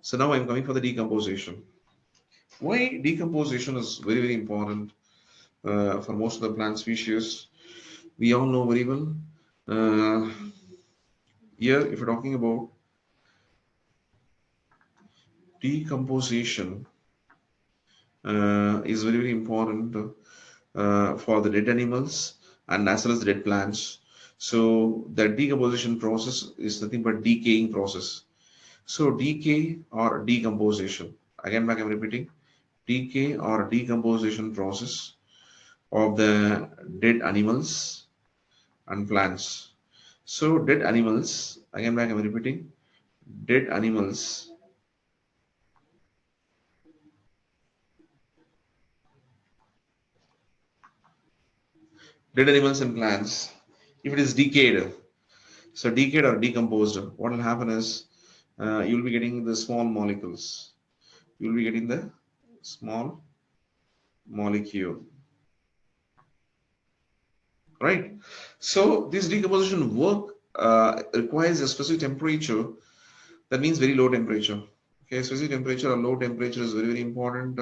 So now I'm coming for the decomposition. Why decomposition is very, very important for most of the plant species? We all know very well. Uh, Here, if you're talking about decomposition, is very, very important for the dead animals and as well as the dead plants. So the decomposition process is nothing but decaying process. So decay or decomposition. Again, back I'm repeating, decay or decomposition process of the dead animals and plants. So dead animals, again back I'm repeating, dead animals, dead animals and plants, if it is decayed, so decayed or decomposed, what will happen is you will be getting the small molecules. You will be getting the small molecule, right? So this decomposition work requires a specific temperature. That means very low temperature. Okay, specific temperature or low temperature is very, very important.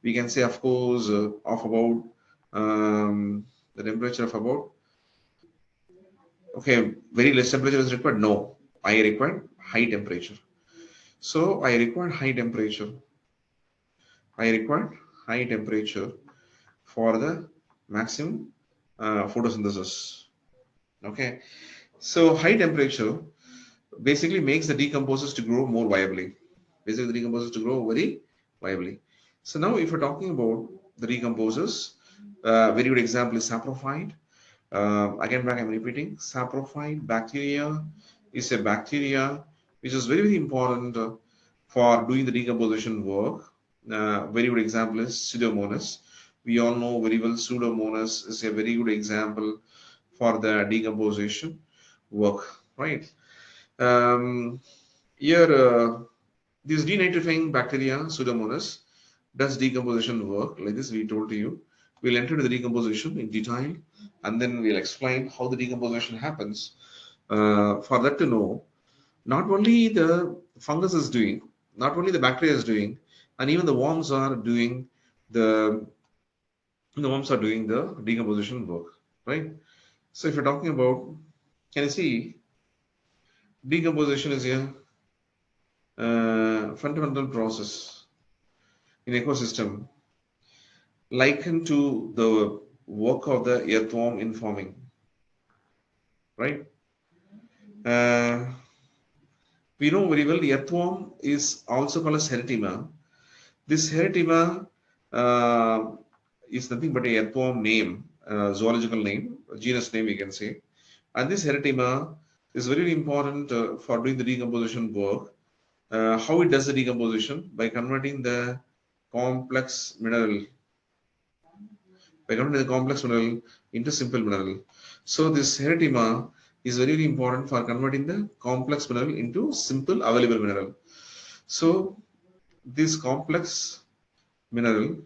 We can say, of course, of about the temperature of about, okay, very less temperature is required. No, I require high temperature. So I require high temperature. I require high temperature for the maximum photosynthesis. Okay, so high temperature basically makes the decomposers to grow more viably. Basically, the decomposers to grow very viably. So now, if we're talking about the decomposers, very good example is saprophyte. Again, back I'm repeating, saprophyte bacteria is a bacteria which is very, very important for doing the decomposition work. Very good example is Pseudomonas. We all know very well Pseudomonas is a very good example for the decomposition work, right? Um, Here, this denitrifying bacteria, Pseudomonas, does decomposition work like this. We told to you. We'll enter into the decomposition in detail, and then we'll explain how the decomposition happens. For that to know, not only the fungus is doing, not only the bacteria is doing, and even the the worms are doing the decomposition work, right? So if you're talking about, can you see decomposition is a fundamental process in ecosystem likened to the work of the earthworm in forming, right? Uh, we know very well the earthworm is also called as heretima. This heretima is nothing but a earthworm name, zoological name, genus name, we can say. And this heretima is very important for doing the decomposition work. How it does the decomposition? By converting the complex mineral by converting the complex mineral into simple mineral. So this heretima is very, very important for converting the complex mineral into simple available mineral. So this complex mineral,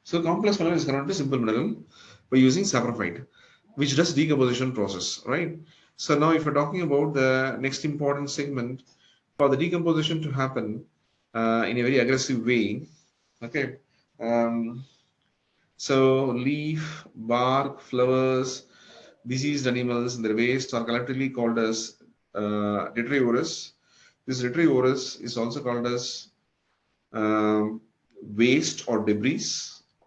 so complex mineral is converted to simple mineral by using saprophyte, which does decomposition process, right? So now if we're talking about the next important segment for the decomposition to happen in a very aggressive way, okay, um, so leaf, bark, flowers, diseased animals and their waste are collectively called as detritivores. This detritivores is also called as um, waste or debris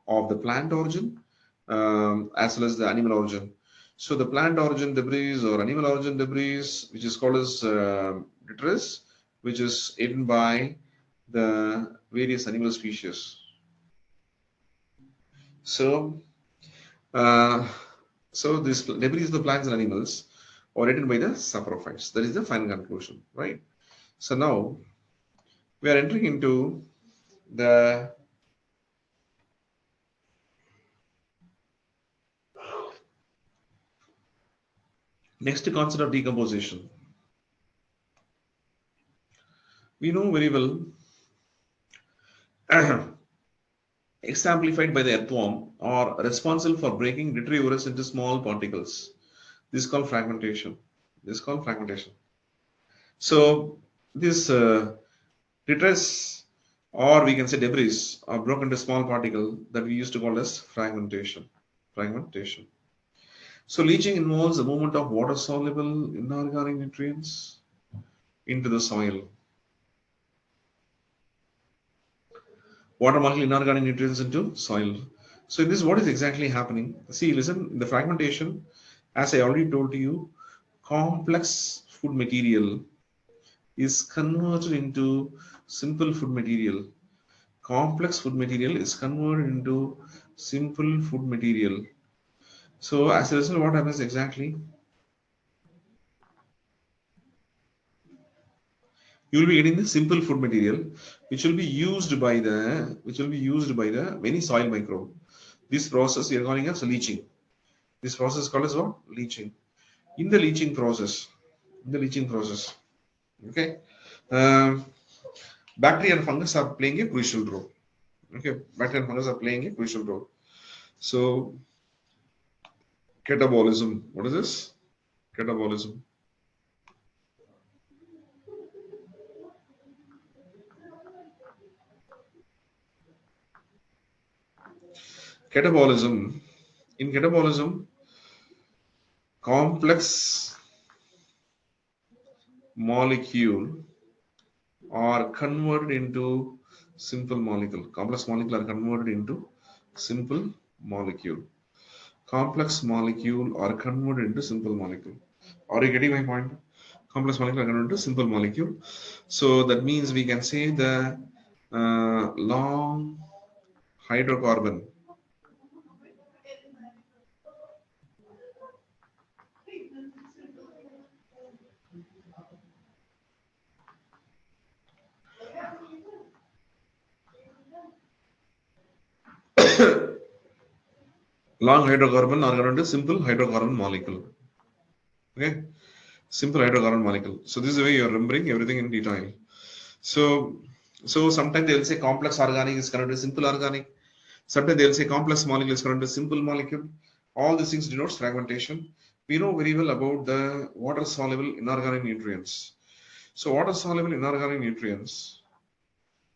of the plant origin as well as the animal origin. So the plant origin debris or animal origin debris, which is called as detritus, which is eaten by the various animal species. So Uh, so this debris of the plants and animals are eaten by the saprophytes. That is the final conclusion, right? So now we are entering into the next concept of decomposition. We know very well examplified by the earthworm, are responsible for breaking detritivores into small particles. This is called fragmentation. This is called fragmentation. So this detritus, or we can say debris, are broken into small particles that we used to call as fragmentation. Fragmentation. So leaching involves the movement of water-soluble inorganic nutrients into the soil. Water molecule inorganic nutrients into soil. So in this, what is exactly happening? See, listen, the fragmentation, as I already told you, complex food material is converted into simple food material. Complex food material is converted into simple food material. So as a result, what happens exactly? You will be getting the simple food material, which will be used by the many soil microbe. This process we are calling as leaching. This process is called as what? Leaching. In the leaching process, okay, um, bacteria and fungus are playing a crucial role. Okay, bacteria and fungus are playing a crucial role. So catabolism. What is this? Catabolism. Catabolism. In catabolism, complex molecule are converted into simple molecule. Complex molecule are converted into simple molecule. Complex molecule are converted into simple molecule. Are you getting my point? Complex molecule are converted into simple molecule. So that means we can say the long hydrocarbon. Long hydrocarbon are converted into simple hydrocarbon molecule. Okay, simple hydrocarbon molecule. So this is the way you are remembering everything in detail. So, so sometimes they will say complex organic is converted to simple organic. Sometimes they will say complex molecule is converted to simple molecule. All these things denotes fragmentation. We know very well about the water soluble inorganic nutrients. So water soluble inorganic nutrients,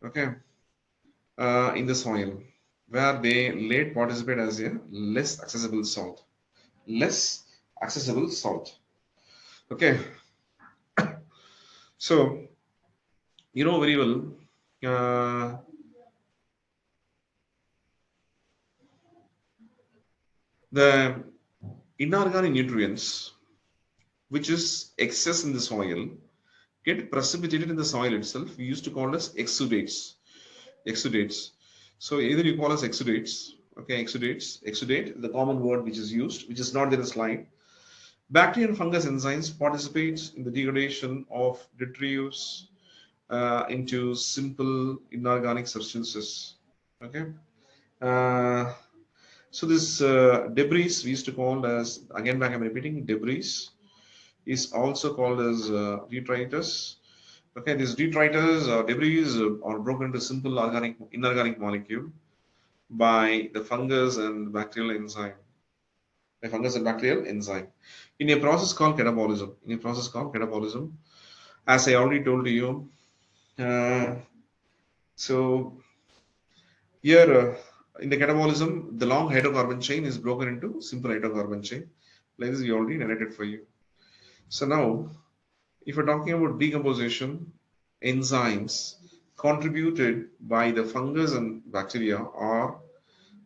okay, in the soil, where they late participate as a less accessible salt. Less accessible salt. Okay, so you know very well. Uh, the inorganic nutrients, which is excess in the soil, get precipitated in the soil itself. We used to call as exudates. Exudates. So either you call as exudates, okay, exudate, the common word which is used, which is not there in the slide. Bacteria and fungus enzymes participate in the degradation of detritus into simple inorganic substances. Okay. Uh, so this debris we used to call as, again back I'm repeating, debris is also called as detritus. Okay, these detritus or debris are broken into simple organic inorganic molecule by the fungus and bacterial enzyme. By fungus and bacterial enzyme. In a process called catabolism. In a process called catabolism, as I already told you. Uh, so here in the catabolism, the long hydrocarbon chain is broken into simple hydrocarbon chain. Like this, we already narrated for you. So now, if we're talking about decomposition, enzymes contributed by the fungus and bacteria are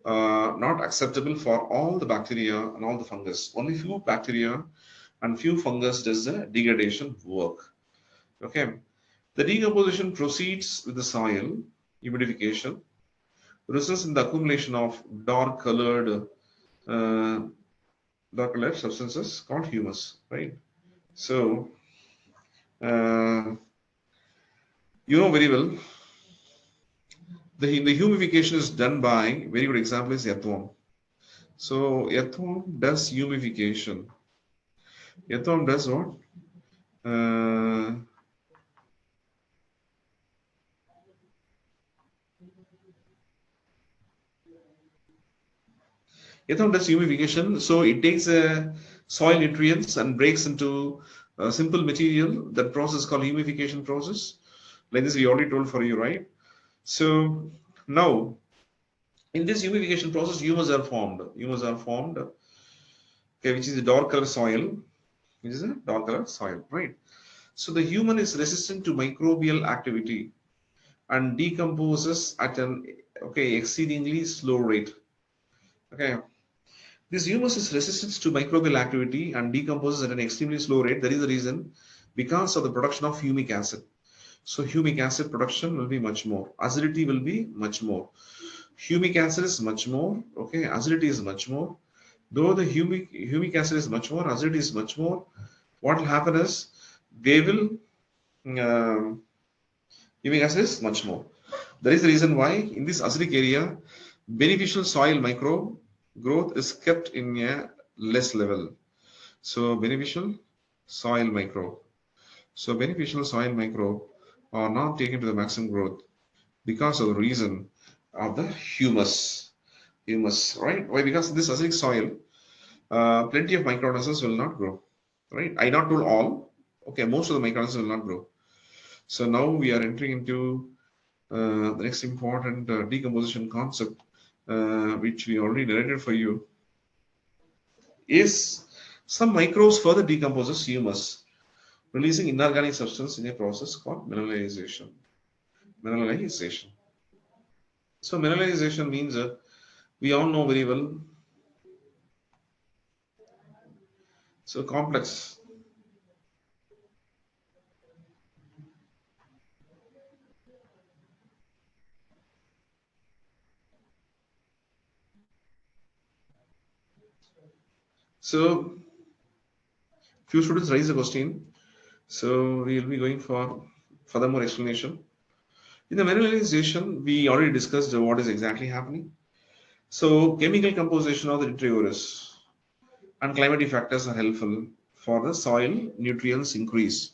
not acceptable for all the bacteria and all the fungus. Only few bacteria and few fungus does the degradation work. Okay. The decomposition proceeds with the soil humidification, results in the accumulation of uh, dark colored substances called humus. Right. So uh, you know very well the humidification is done by, very good example is earthworm. So earthworm does humidification. Earthworm does what? Uh, Ethanol does humification, so it takes soil nutrients and breaks into simple material. That process called humification process. Like this, we already told for you, right? So now, in this humification process, humus are formed. Humus are formed, okay, which is a dark color soil, which is a dark color soil, right? So the human is resistant to microbial activity and decomposes at an exceedingly slow rate. Okay, this humus is resistant to microbial activity and decomposes at an extremely slow rate. That is the reason because of the production of humic acid. So humic acid production will be much more. Acidity will be much more. Humic acid is much more. Okay, acidity is much more. Though the humic acid is much more, acidity is much more. What will happen is they will um, humic acid is much more. That is the reason why in this acidic area, beneficial soil micro growth is kept in a less level. So beneficial soil micro. So beneficial soil micro are not taken to the maximum growth because of the reason of the humus. Humus, right? Why? Because in this acidic soil, plenty of microorganisms will not grow. Right? I not told all. Okay, most of the microorganisms will not grow. So now we are entering into the next important decomposition concept, which we already narrated for you, is some microbes further decomposes humus, releasing inorganic substance in a process called mineralization. Mineralization. So mineralization means we all know very well. So complex. So few students raise the question. So we will be going for furthermore explanation. In the mineralization, we already discussed what is exactly happening. So chemical composition of the detritivores and climatic factors are helpful for the soil nutrients increase.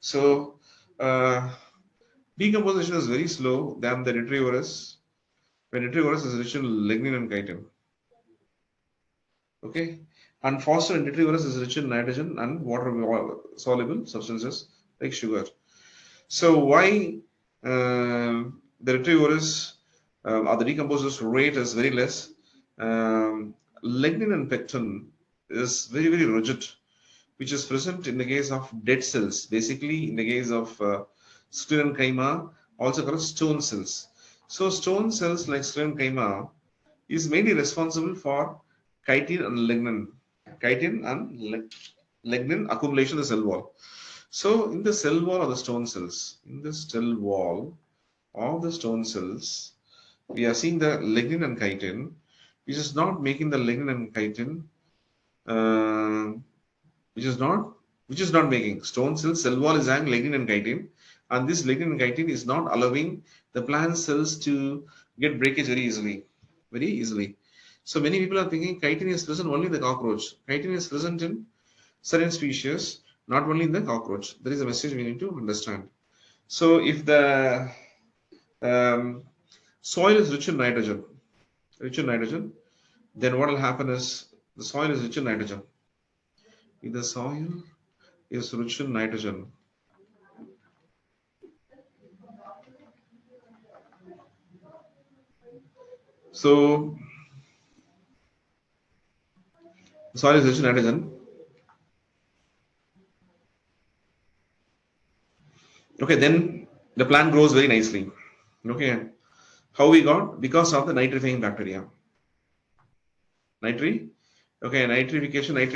So decomposition is very slow than the detritivores. When detritivores is rich in lignin and chitin, okay, and phosphor in detritivores is rich in nitrogen and water soluble substances like sugar. So why the retrievers or the decomposers rate is very less? Lignin and pectin is very rigid, which is present in the case of dead cells. Basically, in the case of sclerenchyma, also called stone cells. So stone cells like sclerenchyma is mainly responsible for chitin and lignin. Chitin and lignin accumulation in the cell wall. So in the cell wall of the stone cells, in the cell wall of the stone cells, we are seeing the lignin and chitin, which is not making the lignin and chitin, uh, which is not making stone cell wall is having lignin and chitin, and this lignin and chitin is not allowing the plant cells to get breakage very easily. So many people are thinking chitin is present only in the cockroach. Chitin is present in certain species, not only in the cockroach. There is a message we need to understand. So, if the um, soil is rich in nitrogen, then what will happen is the soil is rich in nitrogen. If the soil is rich in nitrogen, so the soil is rich in nitrogen. Okay, then the plant grows very nicely. Okay, how we got? Because of the nitrifying bacteria. Nitri, okay, nitratification, like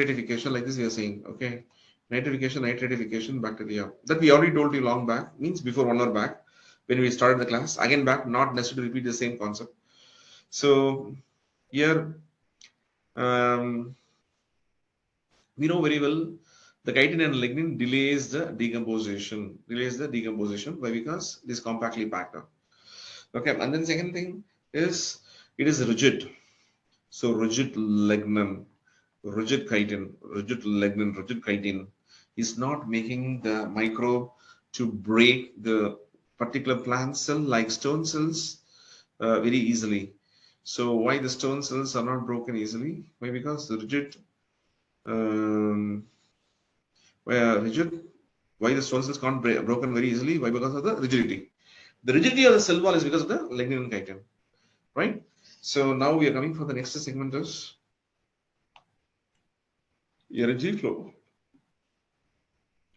this we are saying. Okay, nitratification bacteria. That we already told you long back, means before 1 hour back when we started the class. Again back, not necessary to repeat the same concept. So here we know very well the chitin and lignin delays the decomposition. Why? Because it is compactly packed up. Okay, and then second thing is it is rigid. So rigid chitin is not making the microbe to break the particular plant cell like stone cells very easily. So why the stone cells are not broken easily? Why? Because the rigid, um, rigid. Why the stone cells can't break broken very easily? Why? Because of the rigidity. The rigidity of the cell wall is because of the lignin and chitin, right? So now we are coming for the next segment is energy flow.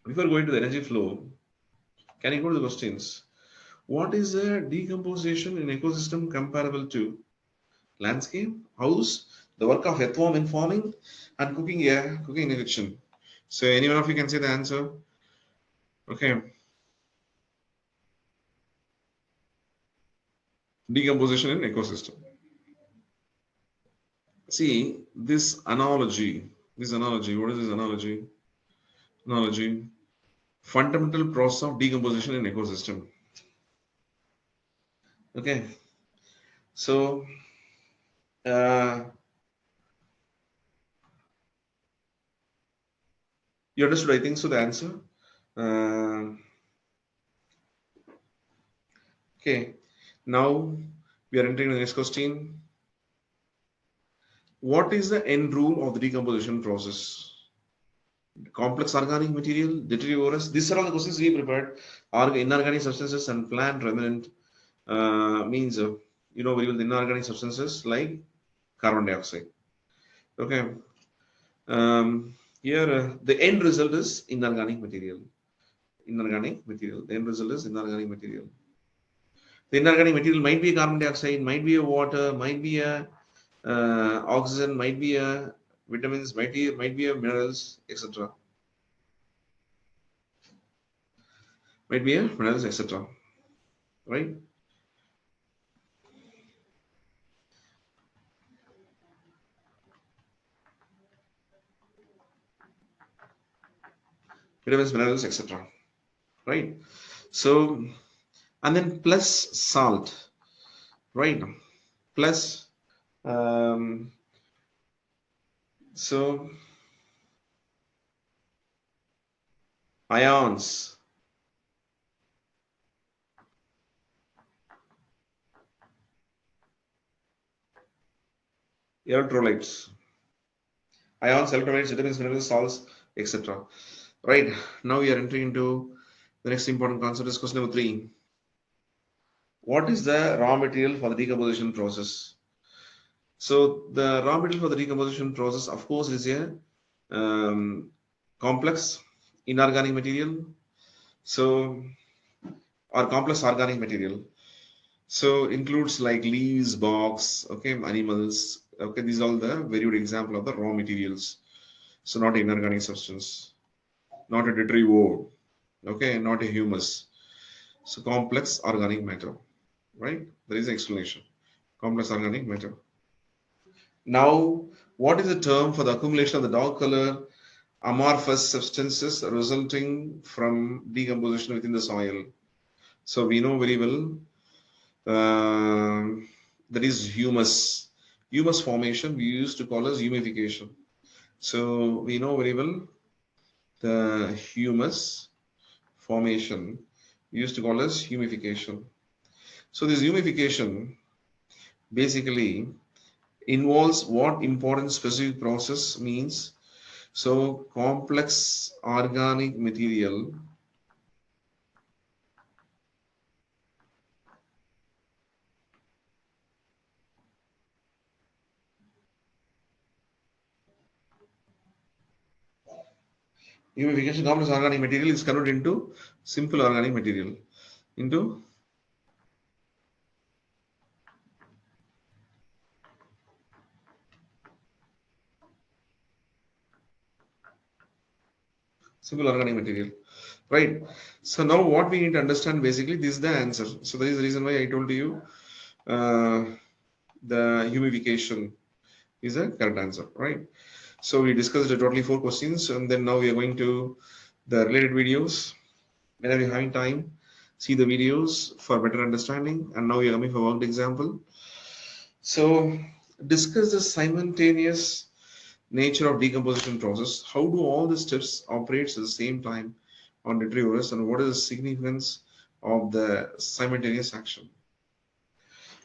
Before going to the energy flow, can you go to the questions? What is a decomposition in ecosystem comparable to landscape, house, the work of earthworm in farming, and cooking in the kitchen? So anyone of you can say the answer? Okay, decomposition in ecosystem. See this analogy. This analogy. What is this analogy? Analogy. Fundamental process of decomposition in ecosystem. Okay. So uh, you understood, I think so. The answer. Uh, okay. Now we are entering the next question. What is the end rule of the decomposition process? Complex organic material, detritivores. These are all the questions we prepared. Inorganic substances and plant remnant means you know very well the inorganic substances like carbon dioxide. Okay. Here the end result is inorganic material. Inorganic material. The end result is inorganic material. The inorganic material might be carbon dioxide, might be a water, might be a oxygen, might be a vitamins, might be a minerals, etc. Might be a minerals, etc. Right? Vitamins, minerals, etc. Right? So and then plus salt, right? Plus um, so ions, electrolytes, ions, electrolytes, vitamins, minerals, salts, etc. Right? Now we are entering into the next important concept is question number 3. What is the raw material for the decomposition process? So the raw material for the decomposition process, of course, is a um, complex inorganic material. So or complex organic material. So includes like leaves, barks, okay, animals. Okay, these are all the very good example of the raw materials. So not inorganic substance, not a detritivore, okay, not a humus. So complex organic matter, right? There is an explanation. Complex organic matter. Now, what is the term for the accumulation of the dark color amorphous substances resulting from decomposition within the soil? So we know very well that is humus. Humus formation we used to call as humification. So we know very well the humus formation we used to call as humification. So this humification basically involves what important specific process means. So complex organic material humification complex organic material is converted into simple organic material into simple organic material, right? So now what we need to understand basically this is the answer. So that is the reason why I told you uh, the humification is a correct answer, right? So we discussed totally 4 questions, and then now we are going to the related videos. Whenever you're having time, see the videos for better understanding. And now we are coming for worked example. So discuss the simultaneous nature of decomposition process. How do all the steps operate at the same time on detritivores, and what is the significance of the simultaneous action?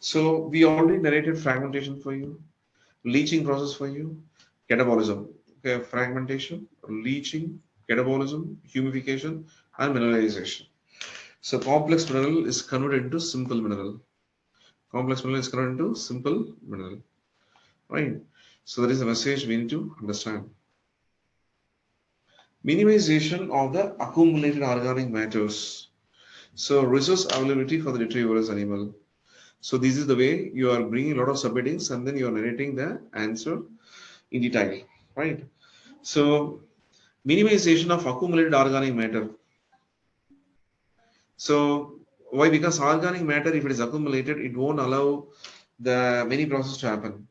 So we already narrated fragmentation for you, leaching process for you, catabolism. Okay, fragmentation, leaching, catabolism, humification, and mineralization. So complex mineral is converted into simple mineral. Complex mineral is converted into simple mineral. Right. So that is the message we need to understand. Minimization of the accumulated organic matters. So resource availability for the detrivorous animal. So this is the way you are bringing a lot of subheadings and then you are narrating the answer in detail, right? So minimization of accumulated organic matter. So why? Because organic matter, if it is accumulated, it won't allow the many processes to happen.